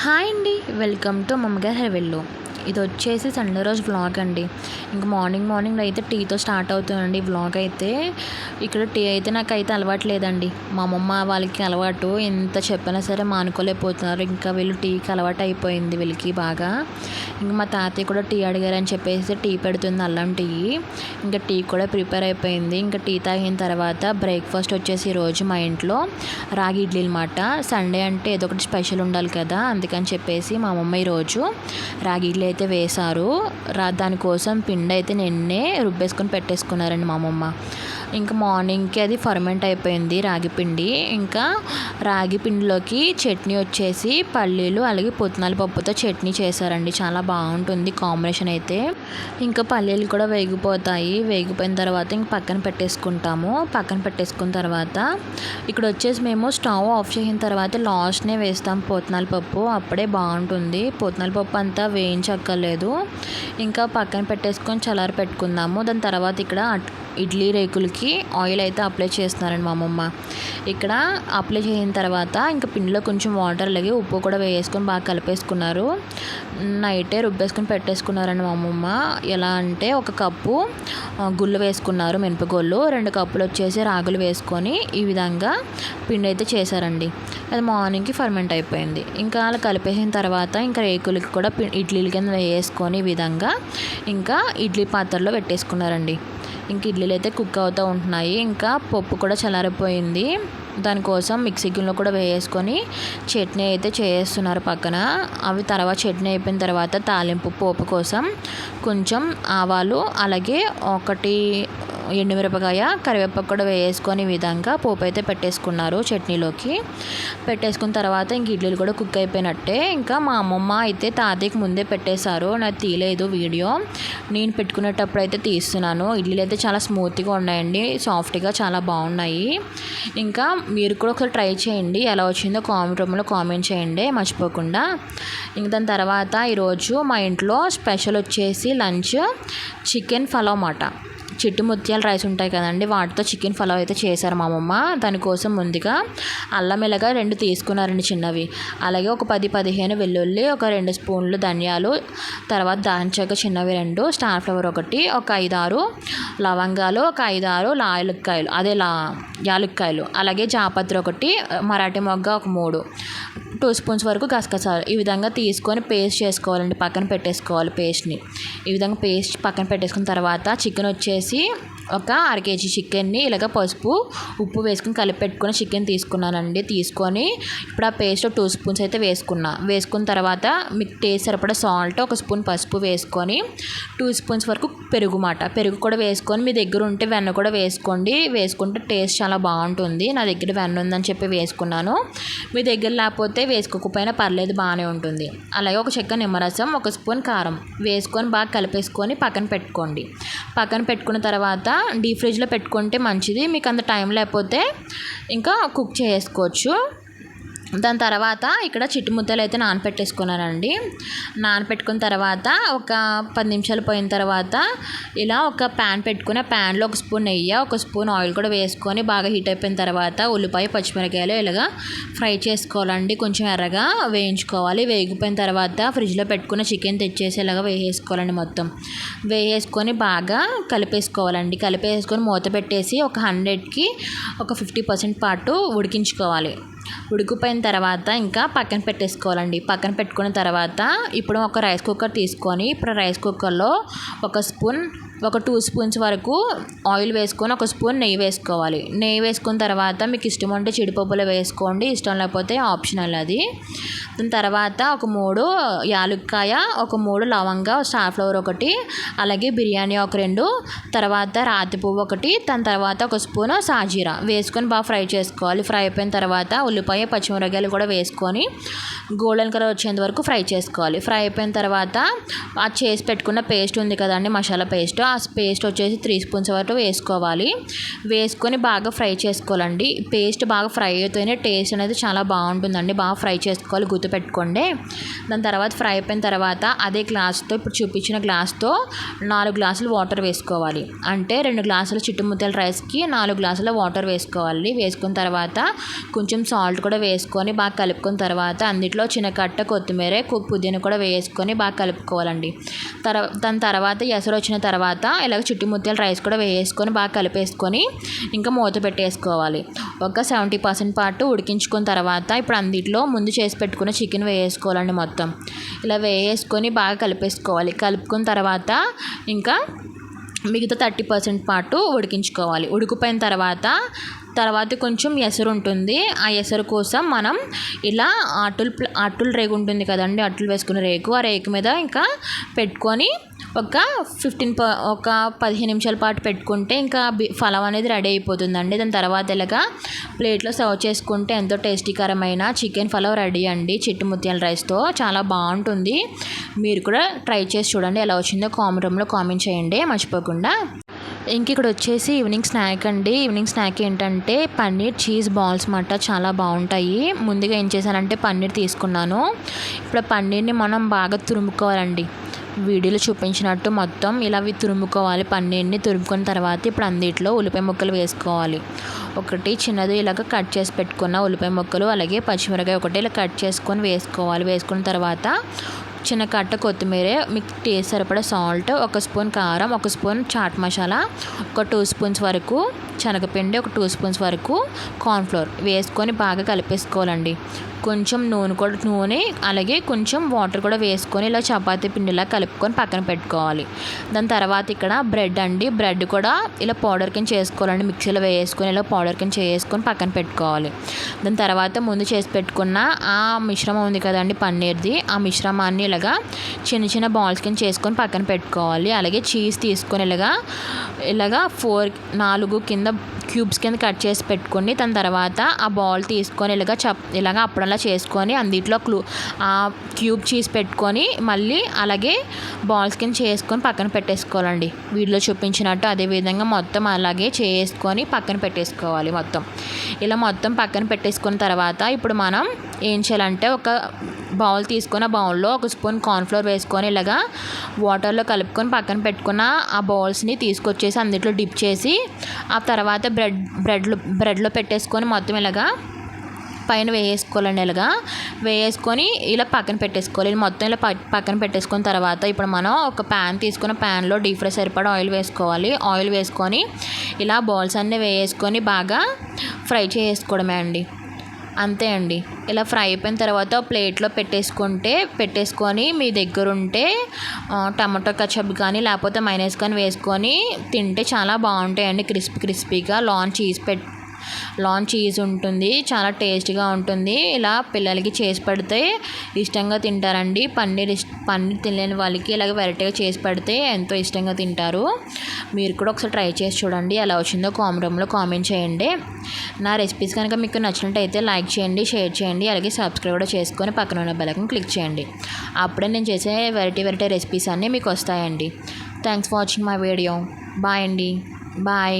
Hi అండి, welcome to మమ్మగారి హెవెల్లో. ఇది వచ్చేసి సండే రోజు వ్లాగ్ అండి. ఇంక మార్నింగ్ అయితే టీతో స్టార్ట్ అవుతుందండి వ్లాగ్ అయితే. ఇక్కడ టీ అయితే నాకైతే అలవాటు లేదండి. మా అమ్మమ్మ వాళ్ళకి అలవాటు, ఎంత చెప్పినా సరే మానుకోలేకపోతున్నారు. ఇంకా వీళ్ళు టీకి అలవాటు అయిపోయింది వీళ్ళకి బాగా. ఇంక మా తాతయ్య కూడా టీ అడిగారని చెప్పేసి టీ పెడుతుంది, అల్లం టీ. ఇంకా టీ కూడా ప్రిపేర్ అయిపోయింది. ఇంకా టీ తాగిన తర్వాత బ్రేక్ఫాస్ట్ వచ్చేసి ఈరోజు మా ఇంట్లో రాగి ఇడ్లీ అనమాట. సండే అంటే ఏదో ఒకటి స్పెషల్ ఉండాలి కదా, అందుకని చెప్పేసి మా అమ్మమ్మ ఈరోజు రాగి ఇడ్లీ అయితే వేశారు. దానికోసం పిండి అయితే నిన్నే రుబ్బేసుకొని పెట్టేసుకున్నారండి మా అమ్మమ్మ. ఇంకా మార్నింగ్కి అది ఫర్మెంట్ అయిపోయింది రాగి పిండి. ఇంకా రాగి పిండిలోకి చట్నీ వచ్చేసి పల్లీలు అలాగే పుట్నాల పప్పుతో చట్నీ చేశారండి. చాలా బాగుంటుంది కాంబినేషన్ అయితే. ఇంకా పల్లీలు కూడా వేగిపోతాయి. వేగిపోయిన తర్వాత ఇంక పక్కన పెట్టేసుకుంటాము. పక్కన పెట్టేసుకున్న తర్వాత ఇక్కడ వచ్చేసి మేము స్టవ్ ఆఫ్ చేసిన తర్వాత లాస్ట్నే వేస్తాం పుట్నాల పప్పు. అప్పుడే బాగుంటుంది. పుట్నాల పప్పు అంతా వేయించక్కర్లేదు. ఇంకా పక్కన పెట్టేసుకొని చల్లారి పెట్టుకుందాము. దాని తర్వాత ఇక్కడ ఇడ్లీ రేకులకి ఆయిల్ అయితే అప్లై చేస్తున్నారండి మా అమ్మమ్మ. ఇక్కడ అప్లై చేసిన తర్వాత ఇంకా పిండిలో కొంచెం వాటర్ అలాగే ఉప్పు కూడా వేసుకొని బాగా కలిపేసుకున్నారు. నైటే రుబ్బేసుకొని పెట్టేసుకున్నారండి మా అమ్మమ్మ. ఎలా అంటే 1 కప్పు గుళ్ళు వేసుకున్నారు, మినపగుళ్ళు. 2 కప్పులు వచ్చేసి రాగులు వేసుకొని ఈ విధంగా పిండి అయితే చేశారండి. అది మార్నింగ్కి ఫర్మెంట్ అయిపోయింది. ఇంకా అలా కలిపేసిన తర్వాత ఇంకా రేకులకి కూడా ఇడ్లీల కింద వేసుకొని ఈ విధంగా ఇంకా ఇడ్లీ పాత్రలో పెట్టేసుకున్నారండి. ఇంక ఇడ్లీలు అయితే కుక్ అవుతూ ఉంటున్నాయి. ఇంకా పప్పు కూడా చల్లారిపోయింది. దానికోసం మిక్సీ గిన్నెలో కూడా వేసుకొని చట్నీ అయితే చేస్తున్నారు పక్కన. అవి తర్వాత చట్నీ అయిపోయిన తర్వాత తాలింపు పోపు కోసం కొంచెం ఆవాలు అలాగే 1 ఎండుమిరపకాయ కరివేపాకు కూడా వేసుకొని ఈ విధంగా పోపు అయితే పెట్టేసుకున్నారు చట్నీలోకి. పెట్టేసుకున్న తర్వాత ఇంక ఇడ్లీలు కూడా కుక్ అయిపోయినట్టే. ఇంకా మా అమ్మమ్మ అయితే తాతయ్యకి ముందే పెట్టేశారు. నాకు తీయలేదు వీడియో, నేను పెట్టుకునేటప్పుడు అయితే తీస్తున్నాను. ఇడ్లీలు అయితే చాలా స్మూత్గా ఉన్నాయండి, సాఫ్ట్గా చాలా బాగున్నాయి. ఇంకా మీరు కూడా ఒకసారి ట్రై చేయండి, ఎలా వచ్చిందో కామెంట్ రూమ్లో కామెంట్ చేయండి మర్చిపోకుండా. ఇంక దాని తర్వాత ఈరోజు మా ఇంట్లో స్పెషల్ వచ్చేసి లంచ్ చికెన్ పలావ్ మాట. చిట్టి ముత్యాల రైస్ ఉంటాయి కదండి, వాటితో చికెన్ పలావ్ అయితే చేశారు మా అమ్మమ్మ. దానికోసం ముందుగా అల్లం ఎలగ 2 తీసుకున్నారండి చిన్నవి. అలాగే ఒక 10-15 వెల్లుల్లి, ఒక 2 స్పూన్లు ధనియాలు, తర్వాత దాల్చిన చెక్క చిన్నవి 2, స్టార్ ఫ్లవర్ 1, ఒక 5-6 లవంగాలు, ఒక 5-6 యాలుక్కాయలు, అలాగే జాపత్రి 1, మరాఠీ మొగ్గ ఒక 3, 2 స్పూన్స్ వరకు గసగసాలు. ఈ విధంగా తీసుకొని పేస్ట్ చేసుకోవాలండి, పక్కన పెట్టేసుకోవాలి పేస్ట్ని. ఈ విధంగా పేస్ట్ పక్కన పెట్టేసుకున్న తర్వాత చికెన్ వచ్చేసి ఒక 1/2 kg చికెన్ని ఇలాగ పసుపు ఉప్పు వేసుకుని కలిపి పెట్టుకుని చికెన్ తీసుకున్నానండి. తీసుకొని ఇప్పుడు ఆ పేస్ట్ 2 స్పూన్స్ అయితే వేసుకున్న తర్వాత మీకు టేస్ట్ సరిపడా సాల్ట్, 1 స్పూన్ పసుపు వేసుకొని 2 స్పూన్స్ వరకు పెరుగు కూడా వేసుకొని, మీ దగ్గర ఉంటే వెన్న కూడా వేసుకోండి. వేసుకుంటే టేస్ట్ చాలా బాగుంటుంది. నా దగ్గర వెన్న ఉందని చెప్పి వేసుకున్నాను. మీ దగ్గర లేకపోతే వేసుకోకపోయినా పర్లేదు, బాగానే ఉంటుంది. అలాగే ఒక చెక్క నిమ్మరసం, 1 స్పూన్ కారం వేసుకొని బాగా కలిపేసుకొని పక్కన పెట్టుకోండి. పక్కన పెట్టుకున్న తర్వాత డీప్ ఫ్రిడ్జ్లో పెట్టుకుంటే మంచిది. మీకు అంత టైం లేకపోతే ఇంకా కుక్ చేసుకోవచ్చు. దాని తర్వాత ఇక్కడ చిట్టి ముద్దలు అయితే నానపెట్టేసుకున్నానండి. నానపెట్టుకున్న తర్వాత ఒక 10 నిమిషాలు పోయిన తర్వాత ఇలా ఒక ప్యాన్ పెట్టుకుని ఆ ప్యాన్లో 1 స్పూన్ నెయ్యి, 1 స్పూన్ ఆయిల్ కూడా వేసుకొని బాగా హీట్ అయిపోయిన తర్వాత ఉల్లిపాయ పచ్చిమిరకాయలు ఇలాగా ఫ్రై చేసుకోవాలండి. కొంచెం ఎర్రగా వేయించుకోవాలి. వేగిపోయిన తర్వాత ఫ్రిడ్జ్లో పెట్టుకున్న చికెన్ తెచ్చేసి ఇలాగా వేసేసుకోవాలండి. మొత్తం వేసేసుకొని బాగా కలిపేసుకోవాలండి. కలిపేసుకొని మూత పెట్టేసి ఒక 100కి ఒక 50% పాటు ఉడికించుకోవాలి. ఉడికిపోయిన తర్వాత ఇంకా పక్కన పెట్టేసుకోవాలండి. పక్కన పెట్టుకున్న తర్వాత ఇప్పుడు ఒక రైస్ కుక్కర్ తీసుకొని ఇప్పుడు రైస్ కుక్కర్లో ఒక 2 స్పూన్స్ వరకు ఆయిల్ వేసుకొని 1 స్పూన్ నెయ్యి వేసుకోవాలి. నెయ్యి వేసుకున్న తర్వాత మీకు ఇష్టం ఉంటే జీడిపప్పులు వేసుకోండి, ఇష్టం లేకపోతే ఆప్షనల్ అది. దాని తర్వాత ఒక 3 యాలుక్కాయ, ఒక 3 లవంగా, స్టార్ ఫ్లవర్ 1, అలాగే బిర్యానీ ఒక 2, తర్వాత రాతి పువ్వు 1, దాని తర్వాత 1 స్పూన్ సాజీరా వేసుకొని బాగా ఫ్రై చేసుకోవాలి. ఫ్రై అయిపోయిన తర్వాత ఉల్లిపాయ పచ్చిమిరకాయలు కూడా వేసుకొని గోల్డెన్ కలర్ వచ్చేంత వరకు ఫ్రై చేసుకోవాలి. ఫ్రై అయిపోయిన తర్వాత ఆ చేసి పెట్టుకున్న పేస్ట్ ఉంది కదండి, మసాలా పేస్ట్, పేస్ట్ వచ్చేసి 3 స్పూన్స్ వరకు వేసుకోవాలి. వేసుకొని బాగా ఫ్రై చేసుకోవాలండి. పేస్ట్ బాగా ఫ్రై అయితేనే టేస్ట్ అనేది చాలా బాగుంటుందండి. బాగా ఫ్రై చేసుకోవాలి, గుర్తుపెట్టుకోండి. దాని తర్వాత ఫ్రై అయిపోయిన తర్వాత అదే గ్లాస్తో, ఇప్పుడు చూపించిన గ్లాస్తో 4 గ్లాసులు వాటర్ వేసుకోవాలి. అంటే 2 గ్లాసుల చిట్టుముత్యాల రైస్కి 4 గ్లాసుల వాటర్ వేసుకోవాలి. వేసుకున్న తర్వాత కొంచెం సాల్ట్ కూడా వేసుకొని బాగా కలుపుకున్న తర్వాత అందులో చిన్నకట్ట కొత్తిమీర, పుదీనా కూడా వేసుకొని బాగా కలుపుకోవాలండి. దాని తర్వాత ఎసరు వచ్చిన తర్వాత ఇలాగ చిట్టుముత్యాల రైస్ కూడా వేసుకొని బాగా కలిపేసుకొని ఇంకా మూత పెట్టేసుకోవాలి. ఒక 70% పాటు ఉడికించుకున్న తర్వాత ఇప్పుడు అందులో ముందు చేసి పెట్టుకున్న చికెన్ వేసుకోవాలండి. మొత్తం ఇలా వేసుకొని బాగా కలిపేసుకోవాలి. కలుపుకున్న తర్వాత ఇంకా మిగతా 30% పాటు ఉడికించుకోవాలి. ఉడికిపోయిన తర్వాత కొంచెం ఎసరు ఉంటుంది. ఆ ఎసరు కోసం మనం ఇలా అట్టుల రేగు ఉంటుంది కదండి, అట్టులు వేసుకునే రేకు, ఆ రేకు మీద ఇంకా పెట్టుకొని ఒక 15 నిమిషాల పాటు పెట్టుకుంటే ఇంకా పలావ్ అనేది రెడీ అయిపోతుందండి. దాని తర్వాత ఇలాగా ప్లేట్లో సర్వ్ చేసుకుంటే ఎంతో టేస్టీకరమైన చికెన్ పలావ్ రెడీ అండి. చిట్టుముత్యాల రైస్తో చాలా బాగుంటుంది. మీరు కూడా ట్రై చేసి చూడండి. ఎలా వచ్చిందో కామెంట్లో కామెంట్ చేయండి మర్చిపోకుండా. ఇంక ఇక్కడ వచ్చేసి ఈవినింగ్ స్నాక్ అండి. ఈవినింగ్ స్నాక్ ఏంటంటే పన్నీర్ చీజ్ బాల్స్ మాట చాలా బాగుంటాయి. ముందుగా ఏం చేశానంటే పన్నీర్ తీసుకున్నాను. ఇప్పుడు పన్నీర్ని మనం బాగా తురుముకోవాలండి. వీడియోలో చూపించినట్టు మొత్తం ఇలా తురుముకోవాలి. పన్నీర్ని తురుముకున్న తర్వాత ఇప్పుడు అందులో ఉల్లిపాయ ముక్కలు వేసుకోవాలి. ఒకటి చిన్నది ఇలాగ కట్ చేసి పెట్టుకున్న ఉల్లిపాయ ముక్కలు, అలాగే పచ్చిమిరకాయ ఒకటి ఇలా కట్ చేసుకొని వేసుకోవాలి. వేసుకున్న తర్వాత చిన్న కట్ట కొత్తిమీర, మీకు టేస్ట్ సరిపడా సాల్ట్, 1 స్పూన్ కారం, 1 స్పూన్ చాట్ మసాలా, ఒక 2 స్పూన్స్ వరకు శనగపిండి, ఒక 2 స్పూన్స్ వరకు కార్న్ఫ్లోర్ వేసుకొని బాగా కలిపేసుకోవాలండి. కొంచెం నూనె అలాగే కొంచెం వాటర్ కూడా వేసుకొని ఇలా చపాతీ పిండిలా కలుపుకొని పక్కన పెట్టుకోవాలి. దాని తర్వాత ఇక్కడ బ్రెడ్ అండి. బ్రెడ్ కూడా ఇలా పౌడర్ కింద చేసుకోవాలండి. మిక్సీలో వేసుకొని ఇలా పౌడర్ కింద చేసుకొని పక్కన పెట్టుకోవాలి. దాని తర్వాత ముందు చేసి పెట్టుకున్న ఆ మిశ్రమం ఉంది కదండి పన్నీర్ది, ఆ మిశ్రమాన్ని ఇలాగా చిన్న చిన్న బాల్స్ కింద చేసుకొని పక్కన పెట్టుకోవాలి. అలాగే చీజ్ తీసుకొని ఇలాగా 4 కింద క్యూబ్స్ కింద కట్ చేసి పెట్టుకొని దాని తర్వాత ఆ బాల్ తీసుకొని ఇలాగ అప్పుడలా చేసుకొని అందులో ఆ క్యూబ్ చీజ్ పెట్టుకొని మళ్ళీ అలాగే బాల్స్ కింద చేసుకొని పక్కన పెట్టేసుకోవాలండి. వీడియోలో చూపించినట్టు అదేవిధంగా మొత్తం అలాగే చేసుకొని పక్కన పెట్టేసుకోవాలి. ఇలా మొత్తం పక్కన పెట్టేసుకున్న తర్వాత ఇప్పుడు మనం ఏం చేయాలంటే ఒక బౌల్ తీసుకొని ఆ బౌల్లో 1 స్పూన్ కార్న్ఫ్లోర్ వేసుకొని ఇలాగా వాటర్లో కలుపుకొని పక్కన పెట్టుకున్న ఆ బౌల్స్ని తీసుకొచ్చేసి అందులో డిప్ చేసి ఆ తర్వాత బ్రెడ్లో పెట్టేసుకొని మొత్తం ఇలాగా పైన వేసుకోవాలండి. ఇలాగా వేసుకొని ఇలా పక్కన పెట్టేసుకోవాలి. మొత్తం ఇలా పక్కన పెట్టేసుకున్న తర్వాత ఇప్పుడు మనం ఒక ప్యాన్ తీసుకున్న ప్యాన్లో డీప్ ఫ్రై సరిపడా ఆయిల్ వేసుకోవాలి. ఆయిల్ వేసుకొని ఇలా బాల్స్ అన్నీ వేసుకొని బాగా ఫ్రై చేసుకోవడమే అండి. అంతే అండి. ఇలా ఫ్రై అయిపోయిన తర్వాత ప్లేట్లో పెట్టేసుకొని మీ దగ్గర ఉంటే టమాటో కచప్ కానీ లేకపోతే మైనస్ కానీ వేసుకొని తింటే చాలా బాగుంటాయండి. క్రిస్పీగా లాన్ చీజ్ ఉంటుంది. చాలా టేస్ట్గా ఉంటుంది. ఇలా పిల్లలకి చేసి పెడితే ఇష్టంగా తింటారండి. పన్నీర్ తినలేని వాళ్ళకి ఇలాగ వెరైటీగా చేసి పెడితే ఎంతో ఇష్టంగా తింటారు. మీరు కూడా ఒకసారి ట్రై చేసి చూడండి. ఎలా వచ్చిందో కామెంట్లో కామెంట్ చేయండి. నా రెసిపీస్ కనుక మీకు నచ్చినట్టయితే లైక్ చేయండి, షేర్ చేయండి, అలాగే సబ్స్క్రైబ్ కూడా చేసుకొని పక్కన ఉన్న బెల్ ఐకాన్ క్లిక్ చేయండి. అప్పుడే నేను చేసే వెరైటీ రెసిపీస్ అన్నీ మీకు వస్తాయండి. Thanks for watching my video. Bye అండి. బాయ్.